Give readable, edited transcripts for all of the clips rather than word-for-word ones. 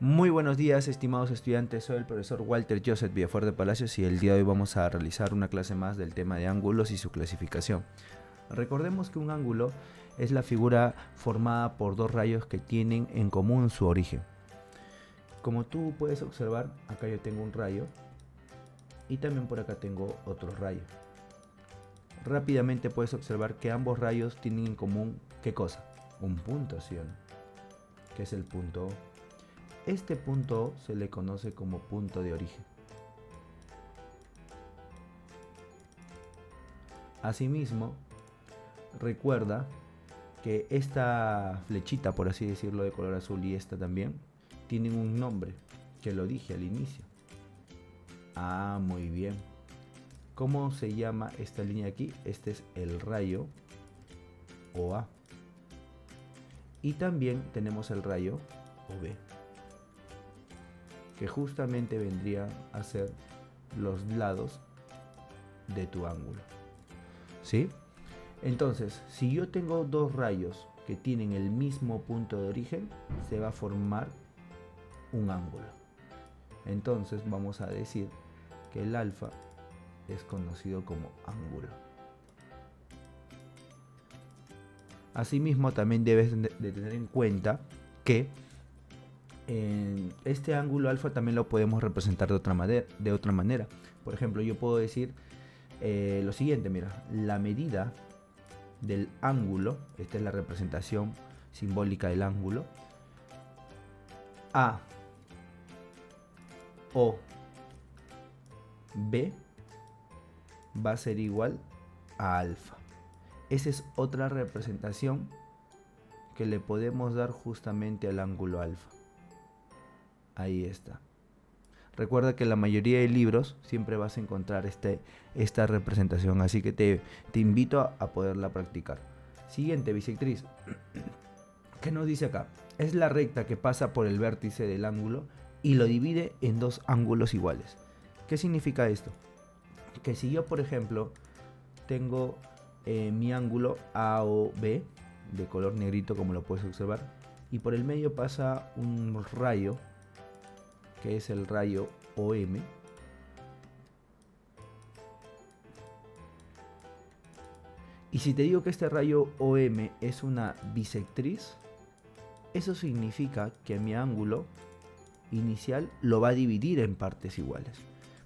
Muy buenos días, estimados estudiantes. Soy el profesor Walter Joseph Villafuerte Palacios y el día de hoy vamos a realizar una clase más del tema de ángulos y su clasificación. Recordemos que un ángulo es la figura formada por dos rayos que tienen en común su origen. Como tú puedes observar, acá yo tengo un rayo y también por acá tengo otro rayo. Rápidamente puedes observar que ambos rayos tienen en común, ¿qué cosa? Un punto, ¿sí o no? Que es el punto O. Este punto O se le conoce como punto de origen. Asimismo, recuerda que esta flechita, por así decirlo, de color azul y esta también, tienen un nombre, que lo dije al inicio. Ah, muy bien. ¿Cómo se llama esta línea aquí? Este es el rayo OA. Y también tenemos el rayo OB, que justamente vendría a ser los lados de tu ángulo. ¿Sí? Entonces, si yo tengo dos rayos que tienen el mismo punto de origen, se va a formar un ángulo. Entonces vamos a decir que el alfa es conocido como ángulo. Asimismo, también debes de tener en cuenta que este ángulo alfa también lo podemos representar de otra manera. Por ejemplo, yo puedo decir lo siguiente, mira, la medida del ángulo, esta es la representación simbólica del ángulo, A o B va a ser igual a alfa. Esa es otra representación que le podemos dar justamente al ángulo alfa. Ahí está. Recuerda que en la mayoría de libros siempre vas a encontrar esta representación, así que te invito a poderla practicar. Siguiente, bisectriz. ¿Qué nos dice acá? Es la recta que pasa por el vértice del ángulo y lo divide en dos ángulos iguales. ¿Qué significa esto? Que si yo, por ejemplo, tengo mi ángulo A o B de color negrito, como lo puedes observar, y por el medio pasa un rayo, que es el rayo OM, y si te digo que este rayo OM es una bisectriz, eso significa que mi ángulo inicial lo va a dividir en partes iguales.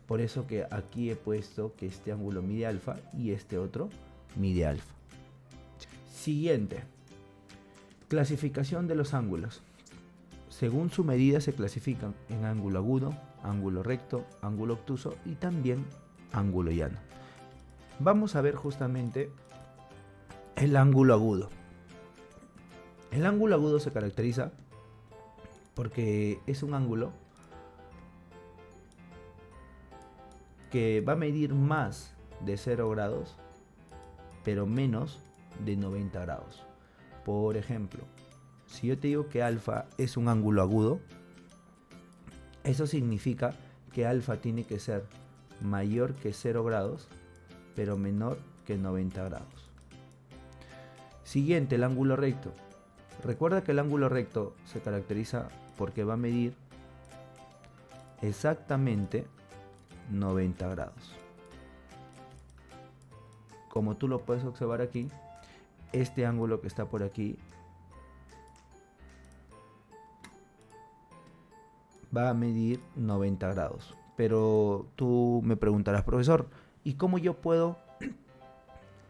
Por eso que aquí he puesto que este ángulo mide alfa y este otro mide alfa. Siguiente, clasificación de los ángulos. Según su medida se clasifican en ángulo agudo, ángulo recto, ángulo obtuso y también ángulo llano. Vamos a ver justamente el ángulo agudo. El ángulo agudo se caracteriza porque es un ángulo que va a medir más de 0 grados, pero menos de 90 grados. Por ejemplo, si yo te digo que alfa es un ángulo agudo, eso significa que alfa tiene que ser mayor que 0 grados, pero menor que 90 grados. Siguiente, el ángulo recto. Recuerda que el ángulo recto se caracteriza porque va a medir exactamente 90 grados. Como tú lo puedes observar aquí, este ángulo que está por aquí va a medir 90 grados. Pero tú me preguntarás, profesor, ¿y cómo yo puedo,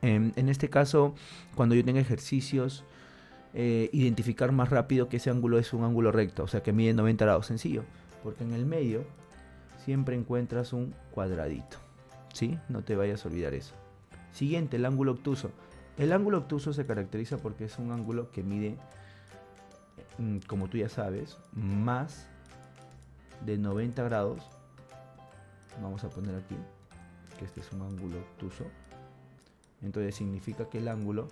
en este caso, cuando yo tenga ejercicios, identificar más rápido que ese ángulo es un ángulo recto, o sea que mide 90 grados? Sencillo, porque en el medio siempre encuentras un cuadradito, ¿sí? No te vayas a olvidar eso. Siguiente, el ángulo obtuso. El ángulo obtuso se caracteriza porque es un ángulo que mide, como tú ya sabes, más de 90 grados. Vamos a poner aquí que este es un ángulo obtuso. Entonces significa que el ángulo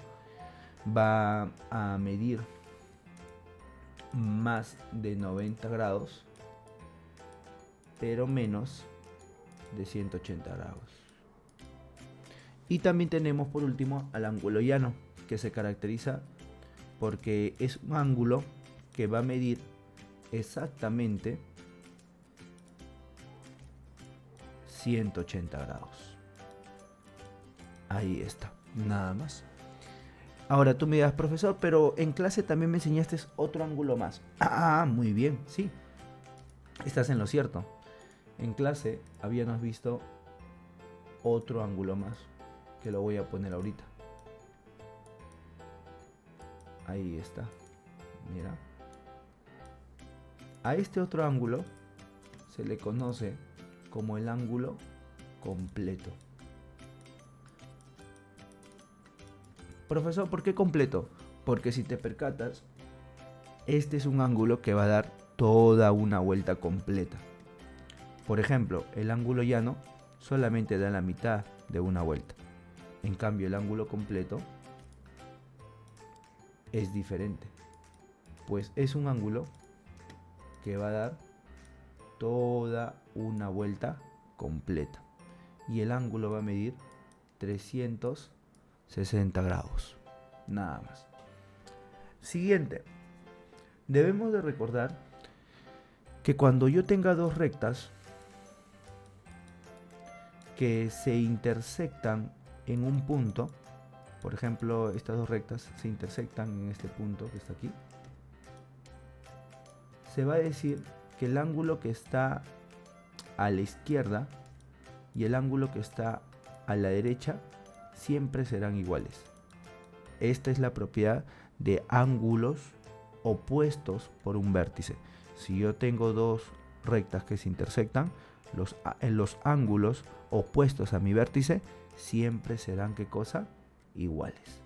va a medir más de 90 grados, pero menos de 180 grados. Y también tenemos por último al ángulo llano, que se caracteriza porque es un ángulo que va a medir exactamente 180 grados. Ahí está, nada más. Ahora tú me dirás, profesor, pero en clase también me enseñaste otro ángulo más. Ah, muy bien, sí, estás en lo cierto. En clase habíamos visto otro ángulo más, que lo voy a poner ahorita. Ahí está, mira. A este otro ángulo se le conoce como el ángulo completo. Profesor, ¿por qué completo? Porque si te percatas, este es un ángulo que va a dar toda una vuelta completa. Por ejemplo, el ángulo llano solamente da la mitad de una vuelta. En cambio, el ángulo completo es diferente, pues es un ángulo que va a dar toda una vuelta completa. Y el ángulo va a medir 360 grados. Nada más. Siguiente. Debemos de recordar que cuando yo tenga dos rectas que se intersectan en un punto, por ejemplo, estas dos rectas se intersectan en este punto que está aquí, se va a decir que el ángulo que está a la izquierda y el ángulo que está a la derecha siempre serán iguales. Esta es la propiedad de ángulos opuestos por un vértice. Si yo tengo dos rectas que se intersectan, los ángulos opuestos a mi vértice siempre serán, ¿qué cosa? Iguales.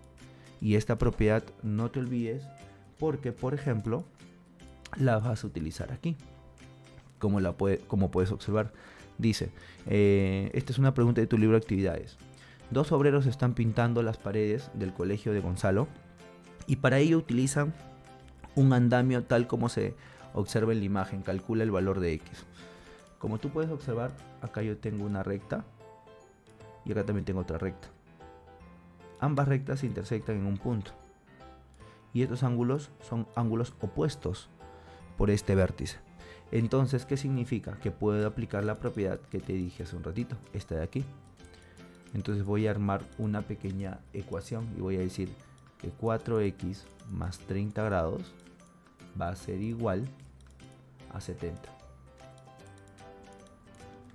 Y esta propiedad no te olvides, porque por ejemplo la vas a utilizar aquí, como puedes observar. Dice, esta es una pregunta de tu libro de actividades. Dos obreros están pintando las paredes del colegio de Gonzalo y para ello utilizan un andamio tal como se observa en la imagen. Calcula el valor de X. Como tú puedes observar, acá yo tengo una recta y acá también tengo otra recta. Ambas rectas se intersectan en un punto y estos ángulos son ángulos opuestos por este vértice. Entonces, ¿qué significa? Que puedo aplicar la propiedad que te dije hace un ratito, esta de aquí. Entonces voy a armar una pequeña ecuación y voy a decir que 4x más 30 grados va a ser igual a 70.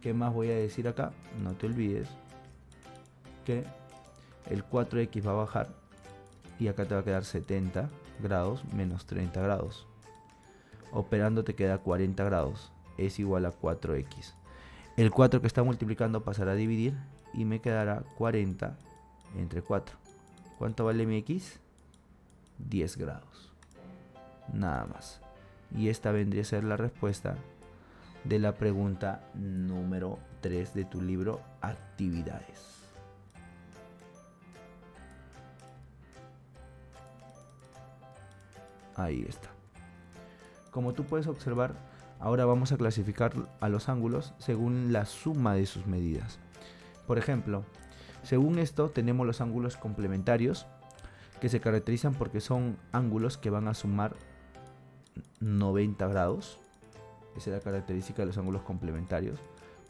¿Qué más voy a decir acá? No te olvides que el 4x va a bajar y acá te va a quedar 70 grados menos 30 grados. Operando te queda 40 grados, es igual a 4x. El 4 que está multiplicando pasará a dividir y me quedará 40 entre 4. ¿Cuánto vale mi x? 10 grados. Nada más. Y esta vendría a ser la respuesta de la pregunta número 3 de tu libro Actividades. Ahí está. Como tú puedes observar, ahora vamos a clasificar a los ángulos según la suma de sus medidas. Por ejemplo, según esto tenemos los ángulos complementarios, que se caracterizan porque son ángulos que van a sumar 90 grados. Esa es la característica de los ángulos complementarios.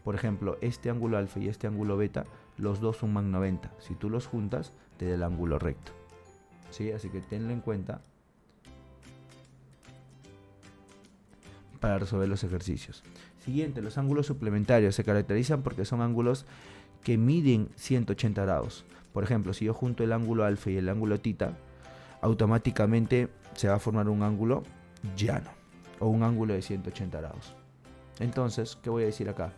Por ejemplo, este ángulo alfa y este ángulo beta, los dos suman 90. Si tú los juntas, te da el ángulo recto. ¿Sí? Así que tenlo en cuenta para resolver los ejercicios. Siguiente, los ángulos suplementarios se caracterizan porque son ángulos que miden 180 grados. Por ejemplo, si yo junto el ángulo alfa y el ángulo tita, automáticamente se va a formar un ángulo llano o un ángulo de 180 grados. Entonces, ¿qué voy a decir acá?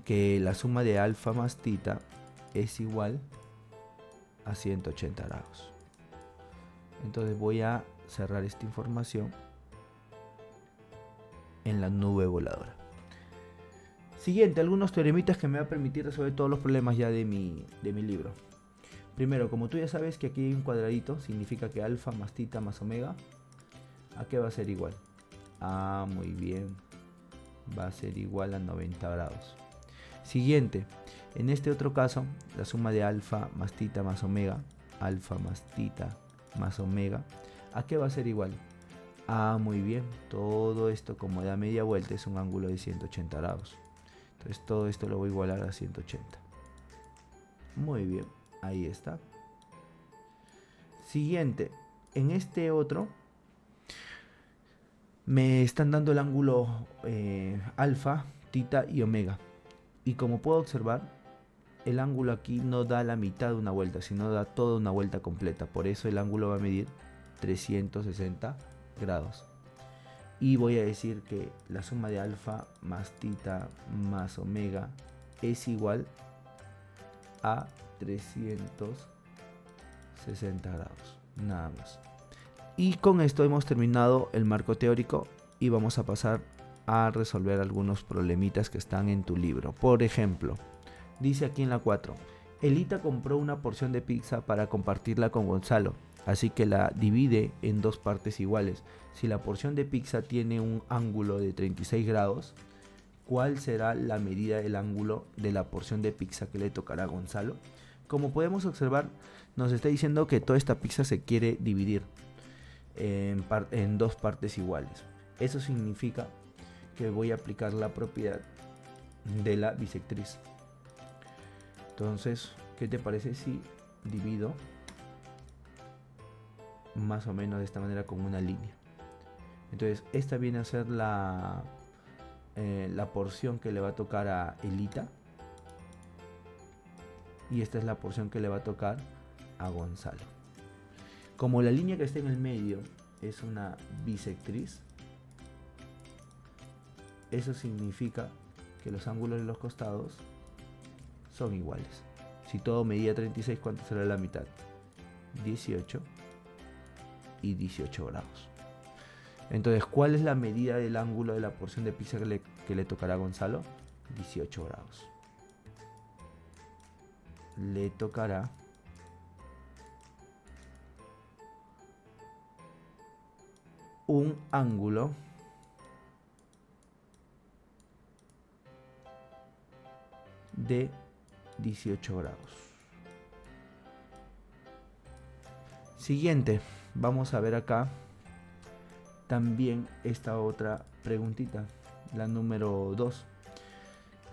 Que la suma de alfa más tita es igual a 180 grados. Entonces voy a cerrar esta información en la nube voladora. Siguiente, algunos teoremitas que me va a permitir resolver todos los problemas ya de mi libro. Primero, como tú ya sabes que aquí hay un cuadradito, significa que alfa más tita más omega, ¿a qué va a ser igual? Ah, muy bien, va a ser igual a 90 grados. Siguiente, en este otro caso, la suma de alfa más tita más omega, alfa más tita más omega, ¿a qué va a ser igual? Ah, muy bien. Todo esto como da media vuelta es un ángulo de 180 grados. Entonces todo esto lo voy a igualar a 180. Muy bien. Ahí está. Siguiente. En este otro me están dando el ángulo alfa, tita y omega. Y como puedo observar, el ángulo aquí no da la mitad de una vuelta, sino da toda una vuelta completa. Por eso el ángulo va a medir 360 grados. Y voy a decir que la suma de alfa más tita más omega es igual a 360 grados. Nada más. Y con esto hemos terminado el marco teórico y vamos a pasar a resolver algunos problemitas que están en tu libro. Por ejemplo, dice aquí en la 4, Elita compró una porción de pizza para compartirla con Gonzalo, así que la divide en dos partes iguales. Si la porción de pizza tiene un ángulo de 36 grados, ¿cuál será la medida del ángulo de la porción de pizza que le tocará a Gonzalo? Como podemos observar, nos está diciendo que toda esta pizza se quiere dividir en dos partes iguales. Eso significa que voy a aplicar la propiedad de la bisectriz. Entonces, ¿qué te parece si divido más o menos de esta manera con una línea? Entonces, esta viene a ser la porción que le va a tocar a Elita. Y esta es la porción que le va a tocar a Gonzalo. Como la línea que está en el medio es una bisectriz, eso significa que los ángulos de los costados son iguales. Si todo medía 36, ¿cuánto será la mitad? 18 y 18 grados. Entonces, ¿cuál es la medida del ángulo de la porción de pizza que le tocará a Gonzalo? 18 grados. Le tocará un ángulo de 18 grados. Siguiente, vamos a ver acá también esta otra preguntita, la número 2,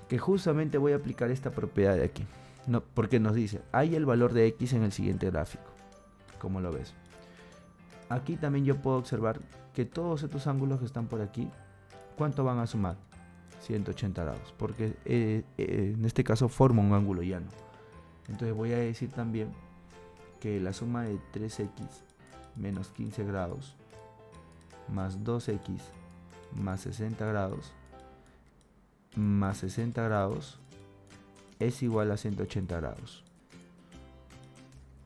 que justamente voy a aplicar esta propiedad de aquí, porque nos dice, hay el valor de x en el siguiente gráfico, como lo ves. Aquí también yo puedo observar que todos estos ángulos que están por aquí, ¿cuánto van a sumar? 180 grados, porque en este caso forma un ángulo llano. Entonces voy a decir también que la suma de 3x menos 15 grados más 2x más 60 grados más 60 grados es igual a 180 grados.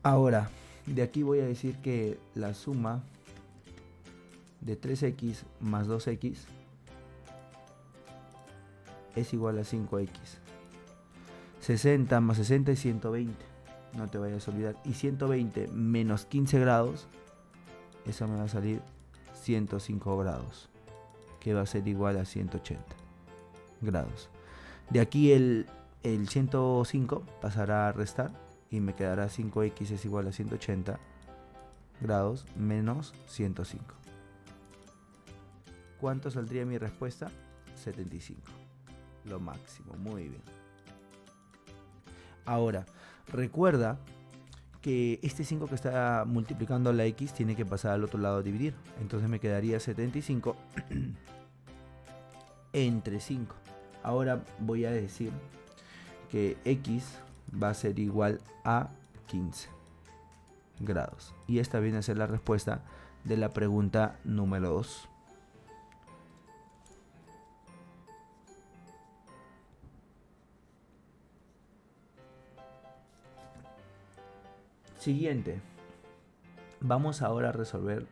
Ahora, de aquí voy a decir que la suma de 3x más 2x es igual a 5x. 60 más 60 es 120. No te vayas a olvidar. Y 120 menos 15 grados, eso me va a salir 105 grados, que va a ser igual a 180 grados. De aquí el 105 pasará a restar y me quedará 5x es igual a 180 grados menos 105. ¿Cuánto saldría mi respuesta? 75. Lo máximo, muy bien. Ahora, recuerda que este 5 que está multiplicando la x tiene que pasar al otro lado a dividir. Entonces me quedaría 75 entre 5. Ahora voy a decir que x va a ser igual a 15 grados. Y esta viene a ser la respuesta de la pregunta número 2. Siguiente. Vamos ahora a resolver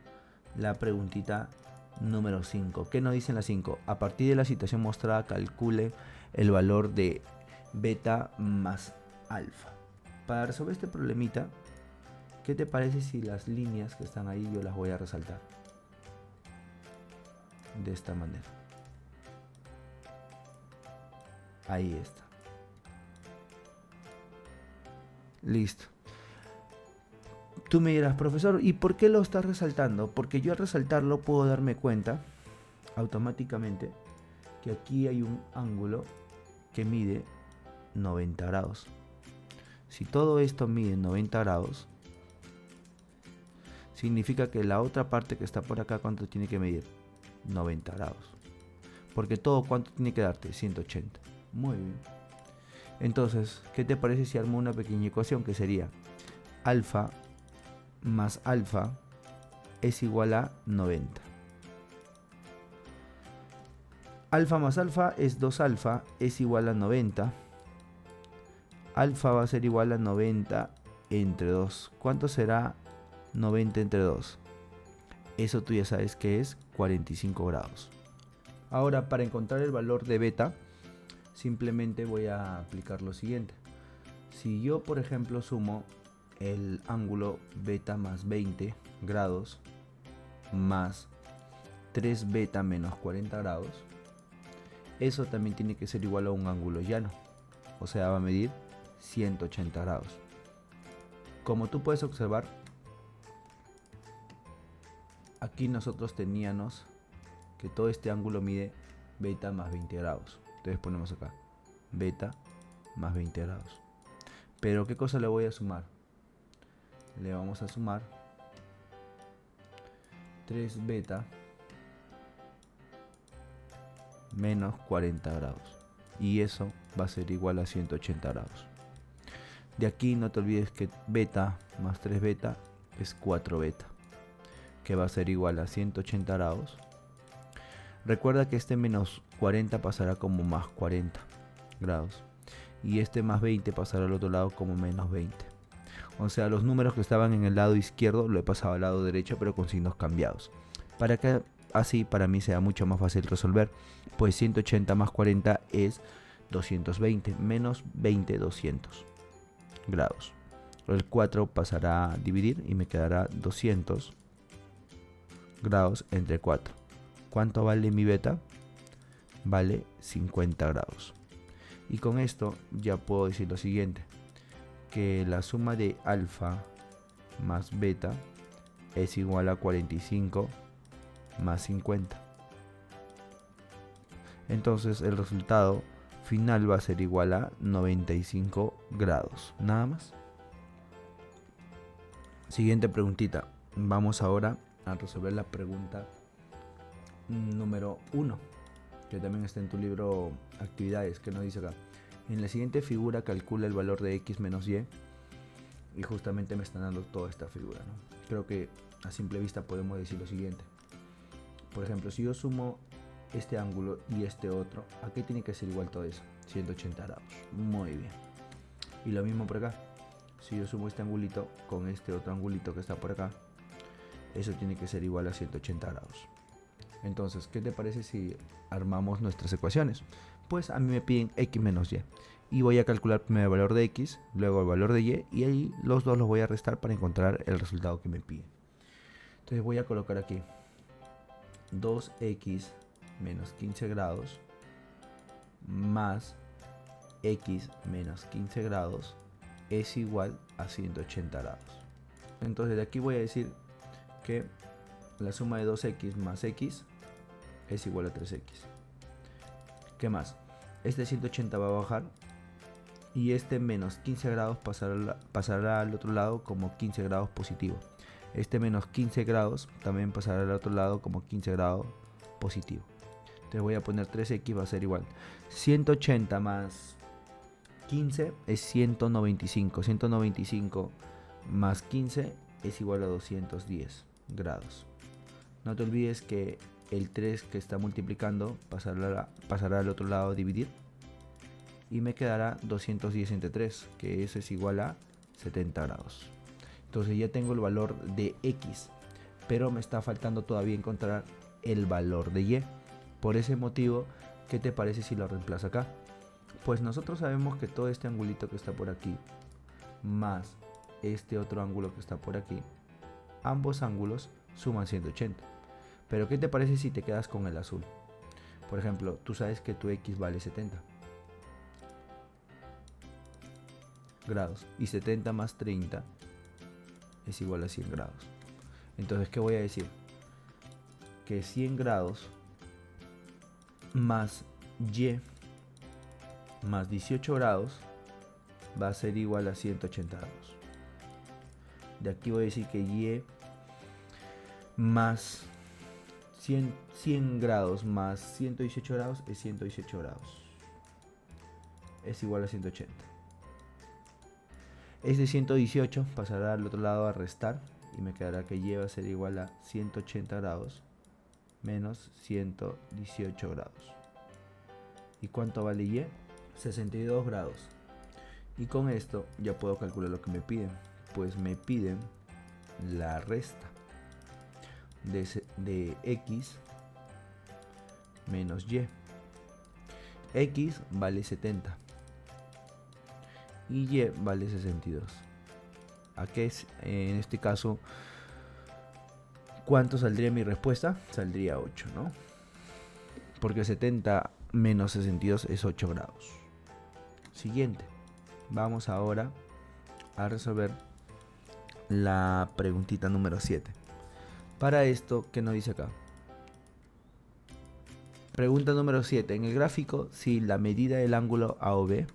la preguntita número 5. ¿Qué nos dice en la 5? A partir de la situación mostrada, calcule el valor de beta más alfa. Para resolver este problemita, ¿qué te parece si las líneas que están ahí yo las voy a resaltar? De esta manera. Ahí está. Listo. Tú me dirás, profesor, ¿y por qué lo estás resaltando? Porque yo al resaltarlo puedo darme cuenta automáticamente que aquí hay un ángulo que mide 90 grados. Si todo esto mide 90 grados, significa que la otra parte que está por acá, ¿cuánto tiene que medir? 90 grados. Porque todo, ¿cuánto tiene que darte? 180. Muy bien. Entonces, ¿qué te parece si armo una pequeña ecuación que sería alfa más alfa es igual a 90? Alfa más alfa es 2 alfa, es igual a 90. Alfa va a ser igual a 90 entre 2. ¿Cuánto será 90 entre 2? Eso tú ya sabes que es 45 grados. Ahora, para encontrar el valor de beta, simplemente voy a aplicar lo siguiente. Si yo, por ejemplo, sumo el ángulo beta más 20 grados más 3 beta menos 40 grados, eso también tiene que ser igual a un ángulo llano. O sea, va a medir 180 grados. Como tú puedes observar, aquí nosotros teníamos que todo este ángulo mide beta más 20 grados. Entonces ponemos acá beta más 20 grados. Pero ¿qué cosa le voy a sumar? Le vamos a sumar 3 beta menos 40 grados. Y eso va a ser igual a 180 grados. De aquí no te olvides que beta más 3 beta es 4 beta, que va a ser igual a 180 grados. Recuerda que este menos 40 pasará como más 40 grados. Y este más 20 pasará al otro lado como menos 20. O sea, los números que estaban en el lado izquierdo lo he pasado al lado derecho, pero con signos cambiados. Para que así para mí sea mucho más fácil resolver, pues 180 más 40 es 220, menos 20, 200 grados. El 4 pasará a dividir y me quedará 200 grados entre 4. ¿Cuánto vale mi beta? Vale 50 grados. Y con esto ya puedo decir lo siguiente, que la suma de alfa más beta es igual a 45 más 50. Entonces el resultado final va a ser igual a 95 grados. Nada más. Siguiente preguntita. Vamos ahora a resolver la pregunta número 1, que también está en tu libro actividades, que nos dice acá: en la siguiente figura calcula el valor de x menos y. Y justamente me están dando toda esta figura, ¿no? Creo que a simple vista podemos decir lo siguiente. Por ejemplo, si yo sumo este ángulo y este otro, aquí tiene que ser igual todo eso, 180 grados. Muy bien. Y lo mismo por acá. Si yo sumo este angulito con este otro angulito que está por acá, eso tiene que ser igual a 180 grados. Entonces, ¿qué te parece si armamos nuestras ecuaciones? Pues a mí me piden x menos y. Y voy a calcular primero el valor de x, luego el valor de y ahí los dos los voy a restar para encontrar el resultado que me piden. Entonces voy a colocar aquí 2x menos 15 grados más x menos 15 grados es igual a 180 grados. Entonces de aquí voy a decir que la suma de 2x más x es igual a 3x. ¿Qué más? Este 180 va a bajar y este menos 15 grados pasará al otro lado como 15 grados positivo. Este menos 15 grados también pasará al otro lado como 15 grados positivo. Entonces voy a poner 3x, va a ser igual 180 más 15 es 195. 195 más 15 es igual a 210 grados. No te olvides que el 3 que está multiplicando pasará al otro lado a dividir. Y me quedará 210 entre 3, que eso es igual a 70 grados. Entonces ya tengo el valor de x, pero me está faltando todavía encontrar el valor de y. Por ese motivo, ¿qué te parece si lo reemplazo acá? Pues nosotros sabemos que todo este angulito que está por aquí, más este otro ángulo que está por aquí, ambos ángulos suman 180. Pero ¿qué te parece si te quedas con el azul? Por ejemplo, tú sabes que tu x vale 70 grados y 70 más 30 es igual a 100 grados. Entonces, ¿qué voy a decir? Que 100 grados más y más 18 grados va a ser igual a 180 grados. De aquí voy a decir que y más 100 grados más 118 grados es 118 grados. Es igual a 180. Este 118 pasará al otro lado a restar y me quedará que y va a ser igual a 180 grados menos 118 grados. ¿Y cuánto vale y? 62 grados. Y con esto ya puedo calcular lo que me piden. Pues me piden la resta de x menos y. X vale 70 y y vale 62. ¿A qué es? En este caso, ¿cuánto saldría mi respuesta? Saldría 8, ¿no? Porque 70 menos 62 es 8 grados. Siguiente. Vamos ahora a resolver la preguntita número 7. Para esto, ¿qué nos dice acá? Pregunta número 7. En el gráfico, si la medida del ángulo AOB,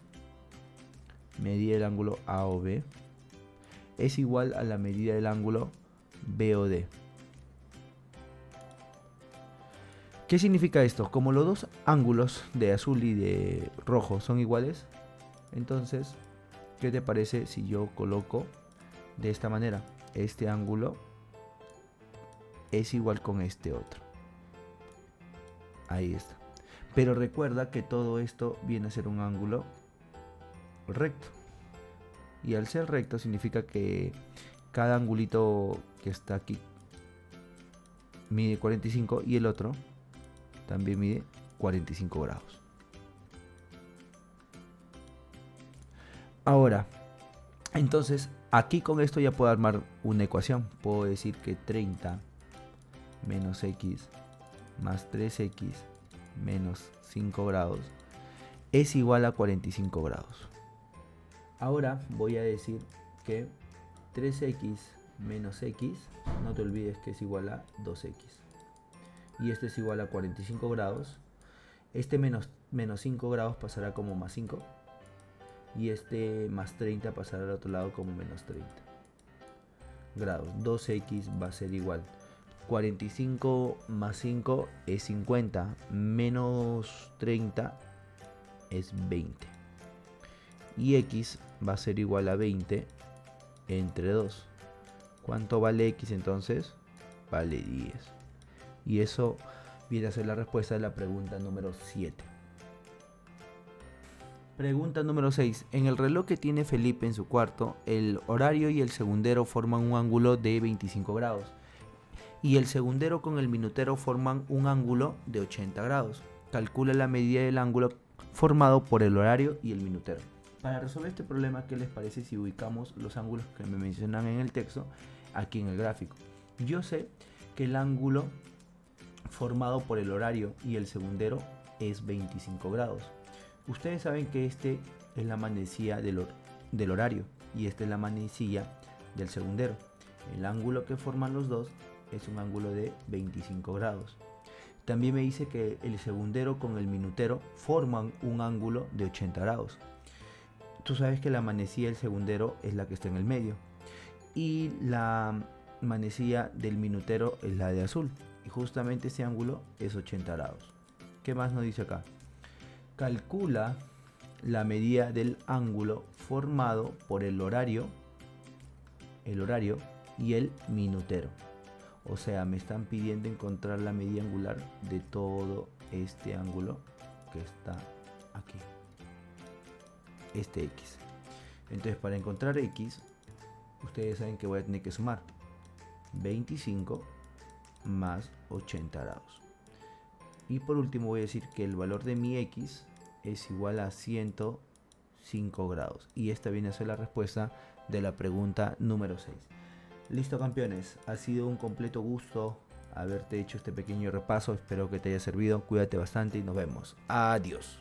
es igual a la medida del ángulo BOD. ¿Qué significa esto? Como los dos ángulos de azul y de rojo son iguales, entonces, ¿qué te parece si yo coloco de esta manera? Este ángulo es igual con este otro. Ahí está. Pero recuerda que todo esto viene a ser un ángulo recto. Y al ser recto significa que cada angulito que está aquí mide 45 y el otro también mide 45 grados. Ahora, entonces, aquí con esto ya puedo armar una ecuación. Puedo decir que 30 menos x más 3x menos 5 grados es igual a 45 grados. Ahora voy a decir que 3x menos x, no te olvides que es igual a 2x. Y esto es igual a 45 grados. Este menos 5 grados pasará como más 5. Y este más 30 pasará al otro lado como menos 30 grados. 2x va a ser igual. 45 más 5 es 50. Menos 30 es 20. Y x va a ser igual a 20 entre 2. ¿Cuánto vale x entonces? Vale 10. Y eso viene a ser la respuesta de la pregunta número 7. Pregunta número 6. En el reloj que tiene Felipe en su cuarto, el horario y el segundero forman un ángulo de 25 grados. Y el segundero con el minutero forman un ángulo de 80 grados. Calcula la medida del ángulo formado por el horario y el minutero. Para resolver este problema, ¿qué les parece si ubicamos los ángulos que me mencionan en el texto aquí en el gráfico? Yo sé que el ángulo formado por el horario y el segundero es 25 grados. Ustedes saben que este es la manecilla del horario y esta es la manecilla del segundero. El ángulo que forman los dos es un ángulo de 25 grados. También me dice que el segundero con el minutero forman un ángulo de 80 grados. Tú sabes que la manecilla del segundero es la que está en el medio y la manecilla del minutero es la de azul. Y justamente ese ángulo es 80 grados. ¿Qué más nos dice acá? Calcula la medida del ángulo formado por el horario y el minutero. O sea, me están pidiendo encontrar la medida angular de todo este ángulo que está aquí. Este x. Entonces, para encontrar x, ustedes saben que voy a tener que sumar 25 más 80 grados. Y por último voy a decir que el valor de mi x es igual a 105 grados. Y esta viene a ser la respuesta de la pregunta número 6. Listo, campeones, ha sido un completo gusto haberte hecho este pequeño repaso. Espero que te haya servido. Cuídate bastante y nos vemos. Adiós.